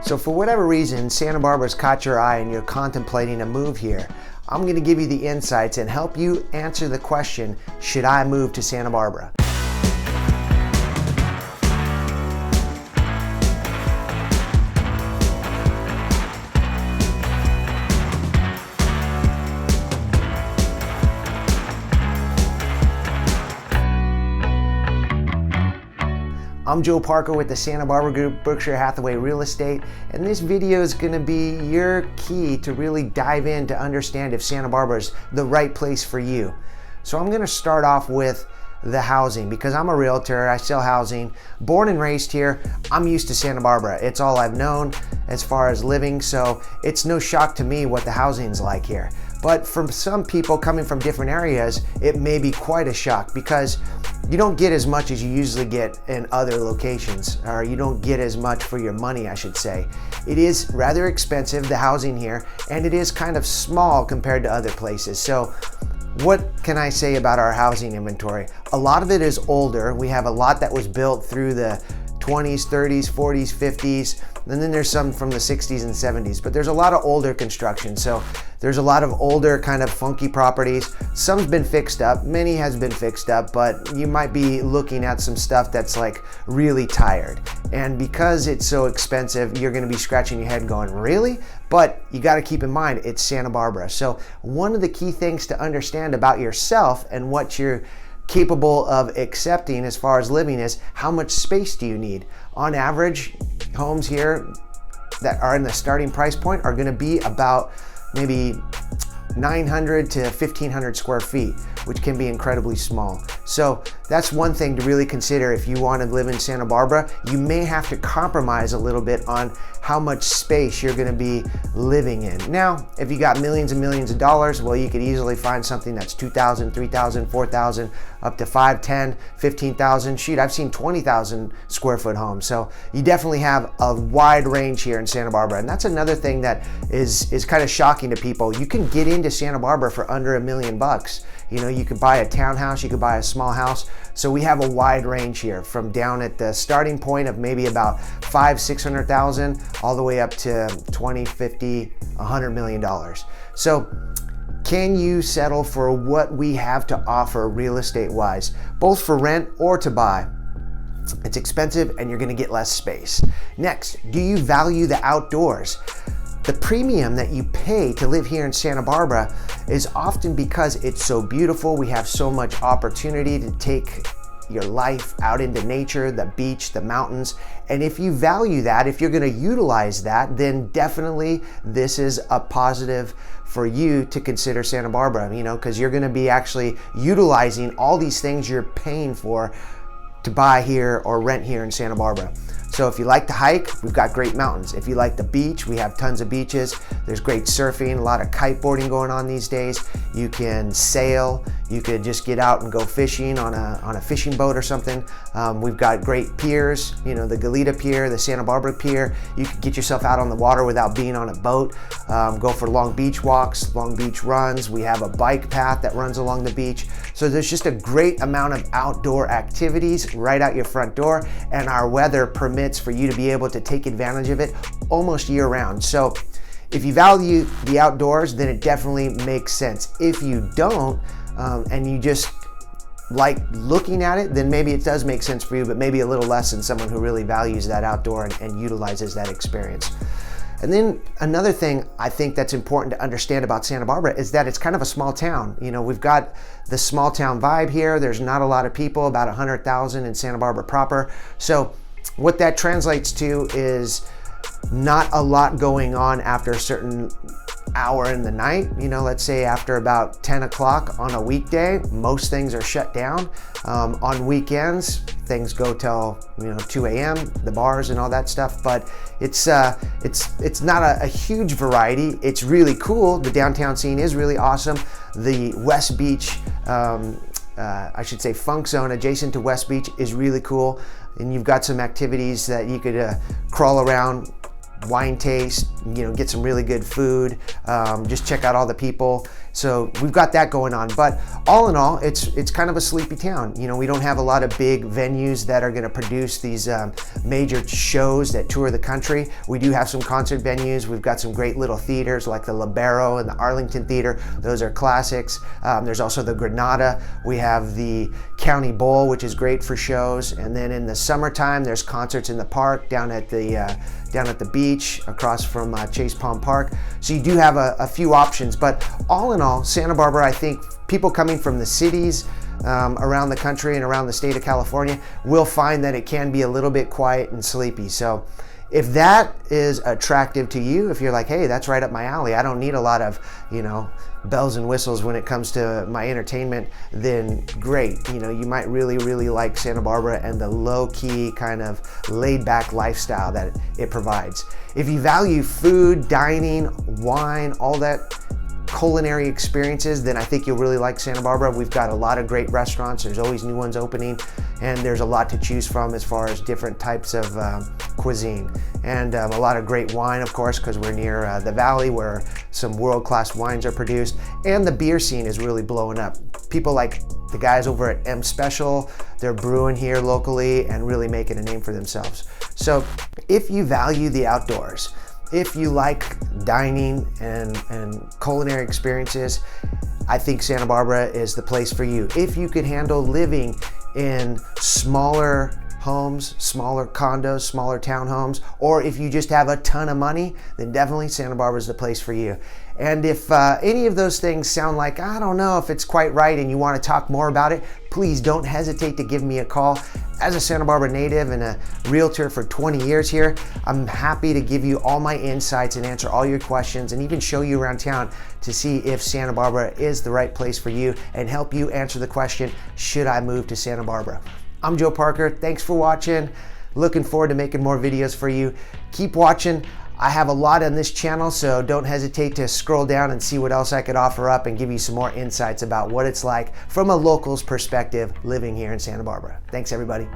So for whatever reason, Santa Barbara's caught your eye and you're contemplating a move here, I'm going to give you the insights and help you answer the question, should I move to Santa Barbara? I'm Joe Parker with the Santa Barbara Group, Berkshire Hathaway Real Estate, and this video is going to be your key to really dive in to understand if Santa Barbara is the right place for you. So I'm going to start off with the housing because I'm a realtor, I sell housing. Born and raised here, I'm used to Santa Barbara. It's all I've known as far as living, so it's no shock to me what the housing's like here. But for some people coming from different areas, it may be quite a shock because you don't get as much as you usually get in other locations, or you don't get as much for your money, I should say. It is rather expensive, the housing here, and it is kind of small compared to other places. So what can I say about our housing inventory? A lot of it is older. We have a lot that was built through the 20s, 30s, 40s, 50s, and then there's some from the 60s and 70s, but there's a lot of older construction. So there's a lot of older kind of funky properties. Some's been fixed up, many has been fixed up, but you might be looking at some stuff that's like really tired. And because it's so expensive, you're gonna be scratching your head going, really? But you gotta keep in mind, it's Santa Barbara. So one of the key things to understand about yourself and what you're capable of accepting as far as living is how much space do you need? On average, homes here that are in the starting price point are gonna be about maybe 900 to 1,500 square feet, which can be incredibly small. So that's one thing to really consider if you want to live in Santa Barbara. You may have to compromise a little bit on how much space you're going to be living in. Now, if you got millions and millions of dollars, well, you could easily find something that's 2,000, 3,000, 4,000, up to 5, 10, 15,000. Shoot, I've seen 20,000 square foot homes. So you definitely have a wide range here in Santa Barbara. And that's another thing that is kind of shocking to people. You can get into Santa Barbara for under $1 million. You know, you could buy a townhouse, you could buy a small house. So we have a wide range here from down at the starting point of maybe about $500,000-600,000 all the way up to 20, 50, $100 million. So can you settle for what we have to offer real estate wise, both for rent or to buy? It's expensive and you're gonna get less space. Next, do you value the outdoors? The premium that you pay to live here in Santa Barbara is often because it's so beautiful. We have so much opportunity to take your life out into nature, the beach, the mountains. And if you value that, if you're going to utilize that, then definitely this is a positive for you to consider Santa Barbara, you know, because you're going to be actually utilizing all these things you're paying for to buy here or rent here in Santa Barbara. So if you like to hike, we've got great mountains. If you like the beach, we have tons of beaches. There's great surfing, a lot of kiteboarding going on these days. You can sail. You could just get out and go fishing on a fishing boat or something. We've got great piers, you know, the Goleta Pier, the Santa Barbara Pier. You could get yourself out on the water without being on a boat. Go for long beach walks, long beach runs. We have a bike path that runs along the beach. So there's just a great amount of outdoor activities right out your front door, and our weather permits for you to be able to take advantage of it almost year round. So if you value the outdoors, then it definitely makes sense. If you don't, and you just like looking at it, then maybe it does make sense for you, but maybe a little less than someone who really values that outdoor and utilizes that experience. And then another thing I think that's important to understand about Santa Barbara is that it's kind of a small town. You know, we've got the small town vibe here. There's not a lot of people, about 100,000 in Santa Barbara proper. So what that translates to is not a lot going on after a certain hour in the night. You know, let's say after about 10 o'clock on a weekday, most things are shut down. On weekends, things go till 2 a.m., the bars and all that stuff. But it's not a huge variety. It's really cool. The downtown scene is really awesome. The West Beach, I should say Funk Zone adjacent to West Beach is really cool. And you've got some activities that you could crawl around wine taste, get some really good food, just check out all the people. So we've got that going on, but all in all, it's kind of a sleepy town. We don't have a lot of big venues that are going to produce these major shows that tour the country. We do have some concert venues. We've got some great little theaters like the Libero and the Arlington Theater. Those are classics. There's also the Granada. We have the County Bowl, which is great for shows. And then in the summertime, there's concerts in the park down at the beach across from Chase Palm Park. So you do have a few options, but all in all, Santa Barbara, I think people coming from the cities around the country and around the state of California will find that it can be a little bit quiet and sleepy. So if that is attractive to you, if you're like, hey, that's right up my alley, I don't need a lot of, bells and whistles when it comes to my entertainment, then great. You might really, really like Santa Barbara and the low-key kind of laid-back lifestyle that it provides. If you value food, dining, wine, all that culinary experiences, then I think you'll really like Santa Barbara. We've got a lot of great restaurants. There's always new ones opening, and there's a lot to choose from as far as different types of cuisine. And a lot of great wine, of course, because we're near the valley where some world-class wines are produced. And the beer scene is really blowing up. People like the guys over at M Special, they're brewing here locally and really making a name for themselves. So if you value the outdoors, if you like dining and culinary experiences, I think Santa Barbara is the place for you. If you could handle living in smaller homes, smaller condos, smaller townhomes, or if you just have a ton of money, then definitely Santa Barbara is the place for you. And if any of those things sound like, I don't know if it's quite right and you want to talk more about it, please don't hesitate to give me a call. As a Santa Barbara native and a realtor for 20 years here, I'm happy to give you all my insights and answer all your questions and even show you around town to see if Santa Barbara is the right place for you and help you answer the question, should I move to Santa Barbara? I'm Joe Parker. Thanks for watching. Looking forward to making more videos for you. Keep watching. I have a lot on this channel, so don't hesitate to scroll down and see what else I could offer up and give you some more insights about what it's like from a local's perspective living here in Santa Barbara. Thanks, everybody.